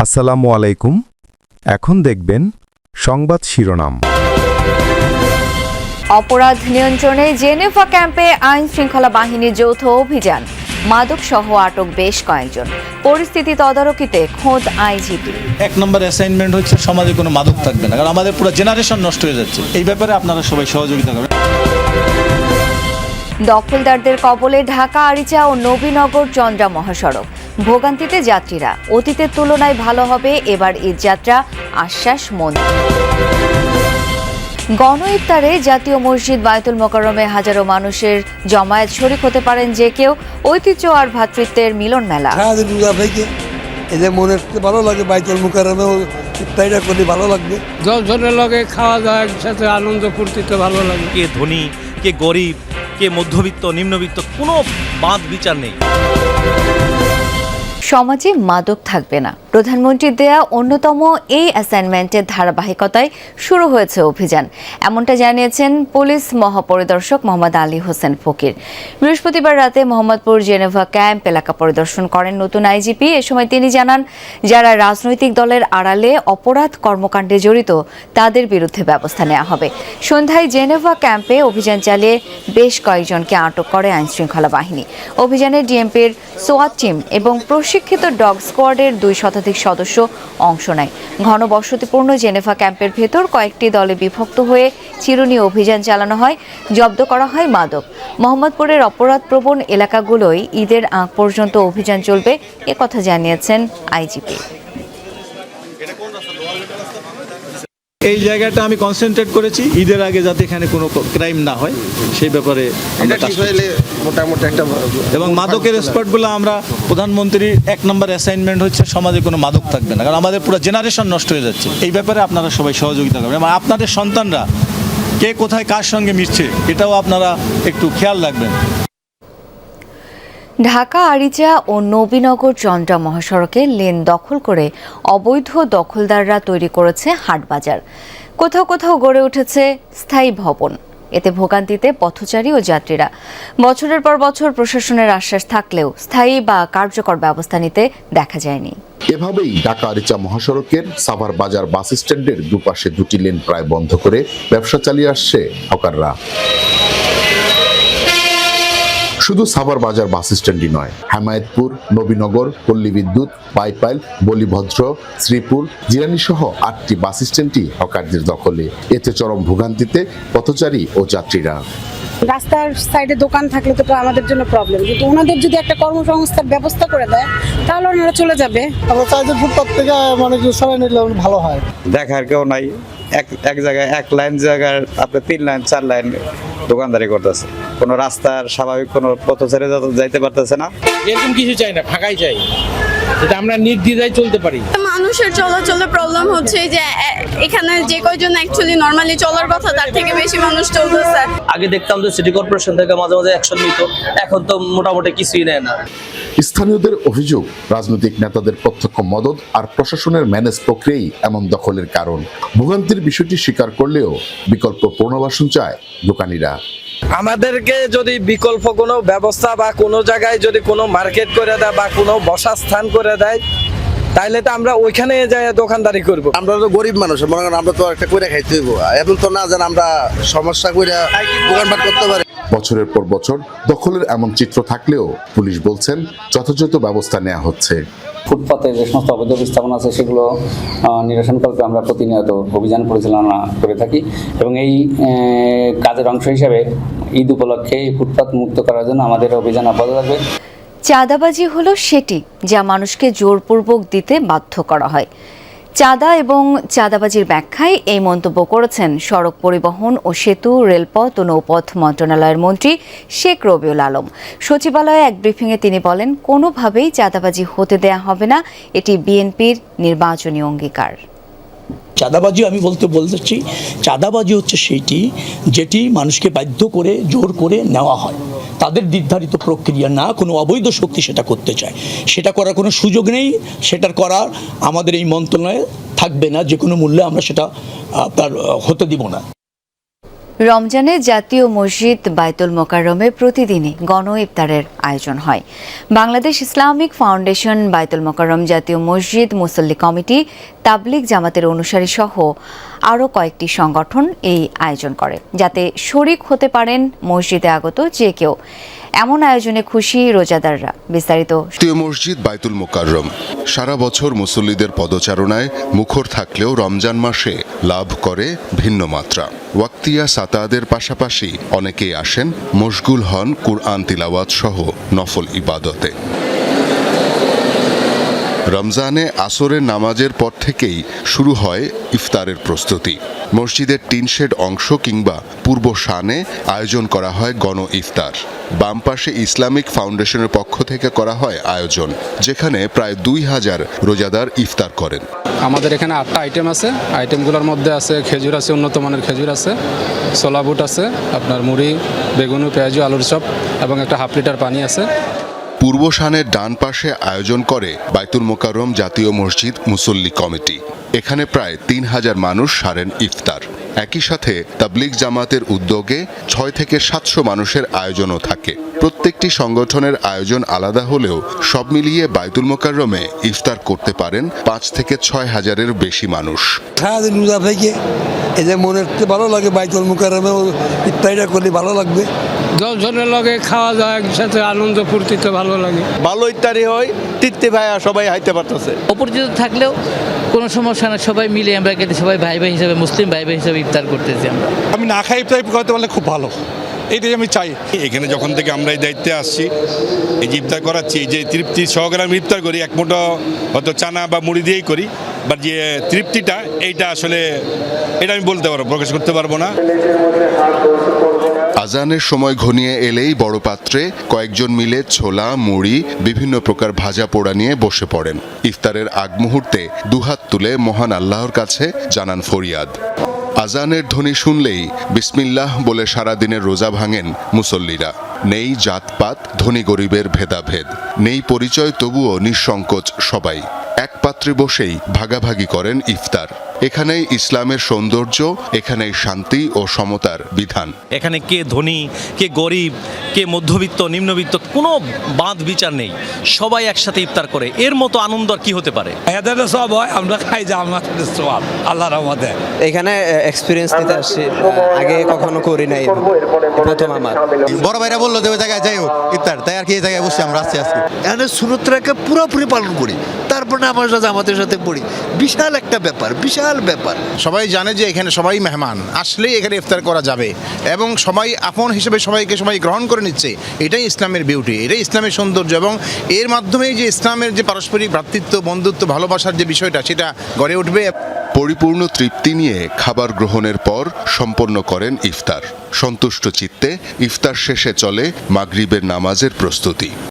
আসসালামু আলাইকুম। এখন দেখবেন সংবাদ শিরোনাম। অপরাধ নিয়ন্ত্রণে জেনেভা ক্যাম্পে আইন শৃঙ্খলা বাহিনীর যৌথ অভিযান, মাদক সহ আটক বেশ কয়েকজন। পরিস্থিতি তদারকিতে খোদ আইজিপি। এক নম্বর অ্যাসাইনমেন্ট হচ্ছে সমাজে কোনো মাদক থাকবে না, কারণ আমাদের পুরো জেনারেশন নষ্ট হয়ে যাচ্ছে। এই ব্যাপারে আপনারা সবাই সহযোগিতা করবেন। দখলদারদের কবলে ঢাকা আরিচা ও নবীনগর চন্দ্রা মহাসড়ক, ভোগান্তিতে যাত্রীরা। অতীতের তুলনায় ভালো হবে এবার ঈদ যাত্রা, আশ্বাস মন্ত্রী। গণ ইফতারে জাতীয় মসজিদ বায়তুল মোকাররমে হাজারো মানুষের জমায়েত, শরীক হতে পারেন যে কেউ। ঐতিহ্য আর ভ্রাতৃত্বের মিলন মেলা। এদের মনে ভালো লাগে, বাইতুল মোকাররমে ইফতারিটা করলে ভালো লাগবে। জনের লগে খাওয়া দাওয়া একসাথে আনন্দ ফুর্তিতে ভালো লাগে। কে ধনী, কে গরিব, কে মধ্যবিত্ত, নিম্নবিত্ত, কোনো বাদ বিচার নেই। সমাজে মাদক থাকবে না, প্রধানমন্ত্রীর দেয়া অন্যতম এই অ্যাসাইনমেন্টের ধারাবাহিকতায় শুরু হয়েছে অভিযান, এমনটা জানিয়েছেন পুলিশ মহাপরিদর্শক মোহাম্মদ আলী হোসেন ফকির। বৃহস্পতিবার রাতে মোহাম্মদপুর জেনেভা ক্যাম্প এলাকা পরিদর্শন করেন নতুন আইজিপি। এ সময় তিনি জানান, যারা রাজনৈতিক দলের আড়ালে অপরাধ কর্মকাণ্ডে জড়িত তাদের বিরুদ্ধে ব্যবস্থা নেওয়া হবে। সন্ধ্যায় জেনেভা ক্যাম্পে অভিযান চালিয়ে বেশ কয়েকজনকে আটক করে আইন শৃঙ্খলা বাহিনী। অভিযানে ডিএমপির সোয়াট টিম এবং প্রশিক্ষিত ডগ স্কোয়াডের 2 শতাধিক সদস্য অংশ নেয়। ঘনবসতিপূর্ণ জেনেভা ক্যাম্পের ভেতর কয়েকটি দলে বিভক্ত হয়ে চিরুনি অভিযান চালানো হয়, জব্দ করা হয় মাদক। মোহাম্মদপুরের অপরাধপ্রবণ এলাকাগুলোয় ঈদের আগ পর্যন্ত অভিযান চলবে, একথা জানিয়েছেন আইজিপি। এই জায়গাটা আমি কনসেন্ট্রেট করেছি ঈদের আগে, যাতে এখানে কোনো ক্রাইম না হয় সেই ব্যাপারে মোটামুটি একটা। এবং মাদকের স্পটগুলো আমরা, প্রধানমন্ত্রীর 1 নম্বর অ্যাসাইনমেন্ট হচ্ছে সমাজে কোনো মাদক থাকবে না, কারণ আমাদের পুরো জেনারেশন নষ্ট হয়ে যাচ্ছে। এই ব্যাপারে আপনারা সবাই সহযোগিতা করবেন এবং আপনাদের সন্তানরা কে কোথায় কার সঙ্গে মিশছে এটাও আপনারা একটু খেয়াল রাখবেন। ঢাকা আরিচা ও নবীনগর চন্দ্রা মহাসড়কে লেন দখল করে অবৈধ দখলদাররা তৈরি করেছে হাটবাজার। কোথাও কোথাও গড়ে উঠেছে স্থায়ী ভবন। এতে ভোগান্তিতে পথচারী ও যাত্রীরা। বছরের পর বছর প্রশাসনের আশ্বাস থাকলেও স্থায়ী বা কার্যকর ব্যবস্থা নিতে দেখা যায়নি। এভাবেই ঢাকা আরিচা মহাসড়কের সাভার বাজার বাস স্ট্যান্ডের দুপাশে 2টি লেন প্রায় বন্ধ করে ব্যবসা চালিয়ে আসছে হকাররা। শুধু সাভার বাজার বাস স্ট্যান্ডই নয়, হেমায়েতপুর, নবীনগর, পল্লী বিদ্যুৎ, বাইপাইল, বলিভদ্র, শ্রীপুর, জিরানী সহ 8টি বাস স্ট্যান্ডই হকারদের দখলে। এতে চরম ভোগান্তিতে পথচারী ও যাত্রীরা। রাস্তার সাইডে দোকান থাকলে তো আমাদের জন্য প্রবলেম, কিন্তু ওনাদের যদি একটা কর্মসংস্থার ব্যবস্থা করে দেয় তাহলে ওনারা চলে যাবে। আমরা চাই যে ফুটপাত থেকে মানে সরাই নিলে ভালো হয়। দেখার কেউ নাই, এক জায়গায় 1 লাইন জায়গার আপনি 3 লাইন 4 লাইন দোকানদারি করতেছে। কোনো রাস্তার স্বাভাবিক কোনো পথচারী যাইতে পারতেছে না। এরকম কিছু চাই না, ফাঁকাই চাই, যেটা আমরা নির্দ্বিধায় চলতে পারি। মানুষের চলাচলের প্রবলেম হচ্ছে যে এখানে যে কয়জন অ্যাকচুয়ালি নরমালি চলার কথা তার থেকে বেশি মানুষ চলতেছে। আগে দেখতাম যে সিটি কর্পোরেশন থেকে মাঝে মাঝে অ্যাকশন নিত, এখন তো মোটামুটি কিছুই নেয় না। স্থানীয়দের অভিযোগ, রাজনৈতিক নেতাদের প্রত্যক্ষ মদদ আর প্রশাসনের ম্যানেজ প্রক্রিয়াই এমন দখলের কারণ। ভোগান্তির বিষয়টি স্বীকার করলেও বিকল্প পুনর্বাসন চায় দোকানিরা। আমাদেরকে যদি বিকল্প কোনো ব্যবস্থা বা কোনো জায়গায় যদি কোনো মার্কেট করে দেয় বা কোনো বসার স্থান করে দেয়, তাইলে তো আমরা ওইখানে যাই দোকানদারি করব। আমরা তো গরিব মানুষ, মনে করেন আমরা তো একটা করে খাইতে হইব, এখন তো না যেন আমরা সমস্যা করে দোকানপাট করতে পারি। বছরের পর বছর দখলের এমন চিত্র থাকলেও পুলিশ বলছেন যথাযথ ব্যবস্থা নেওয়া হচ্ছে। ফুটপাতে যে সমস্ত অবৈধ স্থাপনা আছে সেগুলো নিরসনকল্পে আমরা প্রতিনিয়ত অভিযান পরিচালনা করে থাকি এবং এই কাজের অংশ হিসাবে ঈদ উপলক্ষে ফুটপাত মুক্ত করার জন্য আমাদের অভিযান অব্যাহত থাকবে। চাঁদাবাজি হলো সেটি যা মানুষকে জোরপূর্বক দিতে বাধ্য করা হয়। চাঁদা এবং চাঁদাবাজির ব্যাখ্যায় এই মন্তব্য করেছেন সড়ক পরিবহন ও সেতু, রেলপথ ও নৌপথ মন্ত্রণালয়ের মন্ত্রী শেখ রবিউল আলম। সচিবালয়ে এক ব্রিফিংয়ে তিনি বলেন, কোনোভাবেই চাঁদাবাজি হতে দেয়া হবে না, এটি বিএনপির নির্বাচনী অঙ্গীকার। চাঁদাবাজি আমি বলতেছি, চাঁদাবাজি হচ্ছে সেইটি যেটি মানুষকে বাধ্য করে জোর করে নেওয়া হয়, তাদের নির্ধারিত প্রক্রিয়া না কোনো অবৈধ শক্তি সেটা করতে চায়, সেটা করার কোনো সুযোগ নেই। সেটার করার আমাদের এই মন্ত্রণালয়ে থাকবে না, যে কোনো মূল্যে আমরা সেটা তার হতে দিব না। রমজানে জাতীয় মসজিদ বায়তুল মোকাররমে প্রতিদিনই গণ ইফতারের আয়োজন হয়। বাংলাদেশ ইসলামিক ফাউন্ডেশন, বায়তুল মোকাররম জাতীয় মসজিদ মুসল্লি কমিটি, তাবলিগ জামাতের অনুসারী সহ আরও কয়েকটি সংগঠন এই আয়োজন করে, যাতে শরিক হতে পারেন মসজিদে আগত যে কেউ। এমন আয়োজনে খুশি রোজাদাররা। বিস্তারিত। জাতীয় মসজিদ বায়তুল মোকাররম সারা বছর মুসল্লিদের পদচারণায় মুখর থাকলেও রমজান মাসে লাভ করে ভিন্ন মাত্রা। ওয়াক্তিয়া সাতাদের পাশাপাশি অনেকেই আসেন মশগুল হন কুরআন তিলাওয়াত সহ নফল ইবাদতে। রমজানে আসরের নামাজের পর থেকেই শুরু হয় ইফতারের প্রস্তুতি। মসজিদের টিন শেড অংশ কিংবা পূর্ব শানে আয়োজন করা হয় গণ ইফতার। বাম পাশে ইসলামিক ফাউন্ডেশনের পক্ষ থেকে করা হয় আয়োজন, যেখানে প্রায় 2000 রোজাদার ইফতার করেন। আমাদের এখানে 8টা আইটেম আছে। আইটেমগুলোর মধ্যে আছে খেজুর আছে, উন্নত মানের খেজুর আছে, ছোলা বুট আছে, আপনার মুড়ি, বেগুনি, পেঁয়াজু, আলুর চপ এবং একটা 1/2 লিটার পানি আছে। পূর্ব শানের ডান পাশে আয়োজন করে বায়তুল মোকাররম জাতীয় মসজিদ মুসল্লি কমিটি। এখানে প্রায় 3000 মানুষ সারেন ইফতার। একই সাথে তাবলিগ জামাতের উদ্যোগে 6 থেকে 700 মানুষের আয়োজনও থাকে। প্রত্যেকটি সংগঠনের আয়োজন আলাদা হলেও সব মিলিয়ে বায়তুল মোকাররমে ইফতার করতে পারেন 5 থেকে 6 হাজারের বেশি মানুষ। সারাদিন রোজা থেকে এই যে মনে ভালো লাগে, বায়তুল মোকাররমে ইফতারিটা করলে ভালো লাগবে। 10 জনের লগে খাওয়া যায়, একসাথে আনন্দ ফুর্তিতে ভালো লাগে। ভালো ইফতারি হয়, তৃপ্তি ভাইয়া সবাই হাইতে পারতেছে। অপরিচিত থাকলেও কোনো সমস্যা না, সবাই মিলে আমরা কেটে সবাই ভাই ভাই হিসাবে, মুসলিম ভাই ভাই হিসাবে ইফতার করতেছি। আমি না খাই ইফতার করতে পারলে খুব ভালো, এইটাই আমি চাই। এখানে যখন থেকে আমরা এই দায়িত্বে আসছি, এই যে ইফতার করাচ্ছি, এই যে তৃপ্তি সহকারে আমি ইফতার করি, এক মুঠো হয়তো চানা বা মুড়ি দিয়েই করি, বাট যে তৃপ্তিটা এইটা আসলে এটা আমি বলতে পারবো, প্রকাশ করতে পারবো না। আজানের সময় ঘনিয়ে এলেই বড় পাত্রে কয়েকজন মিলে ছোলা, মুড়ি, বিভিন্ন প্রকার ভাজা পোড়া নিয়ে বসে পড়েন। ইফতারের আগ মুহূর্তে দুহাত তুলে মহান আল্লাহর কাছে জানান ফরিয়াদ। আজানের ধ্বনি শুনলেই বিসমিল্লাহ বলে সারাদিনের রোজা ভাঙেন মুসল্লিরা। নেই জাতপাত, ধনী গরিবের ভেদাভেদ, নেই পরিচয়, তবুও নিঃসংকোচ সবাই এক পাত্রে বসেই ভাগাভাগি করেন ইফতার। এখানেই ইসলামের সৌন্দর্য, এখানেই শান্তি ও সমতার বিধান। এখানে কে ধনী, কে গরিব, কে মধ্যবিত্ত, নিম্নবিত্ত, কোনো বাঁধ বিচার নেই। সবাই একসাথে ইফতার করে, এর মতো আনন্দ আর কি হতে পারে? সব হয়, আমরা খাই যে আমাদের সব আল্লাহর রহমতে। এখানে এক্সপিরিয়েন্স নিতে আসছি, আগে কখনো করি নাই, প্রথম আমার। বড় ভাইরা বললো যে ওই জায়গায় যাই ইফতার, তাই আর কি এই জায়গায় বসে আমরা আসছি। এখানে সুরতটাকে পুরোপুরি পালন করি, তারপরে আমার সাথে আমাদের সাথে পড়ি। বিশাল একটা ব্যাপার, বিশাল ব্যাপার। সবাই জানে যে এখানে সবাই মেহমান, আসলেই এখানে ইফতার করা যাবে এবং সবাই আপন হিসেবে সবাইকে সবাই গ্রহণ করে নিচ্ছে। এটাই ইসলামের বিউটি, এটাই ইসলামের সৌন্দর্য এবং এর মাধ্যমেই যে ইসলামের যে পারস্পরিক ভ্রাতৃত্ব, বন্ধুত্ব, ভালোবাসার যে বিষয়টা সেটা গড়ে উঠবে। পরিপূর্ণ তৃপ্তি নিয়ে খাবার গ্রহণের পর সম্পন্ন করেন ইফতার। সন্তুষ্ট চিত্তে ইফতার শেষে চলে মাগরিবের নামাজের প্রস্তুতি।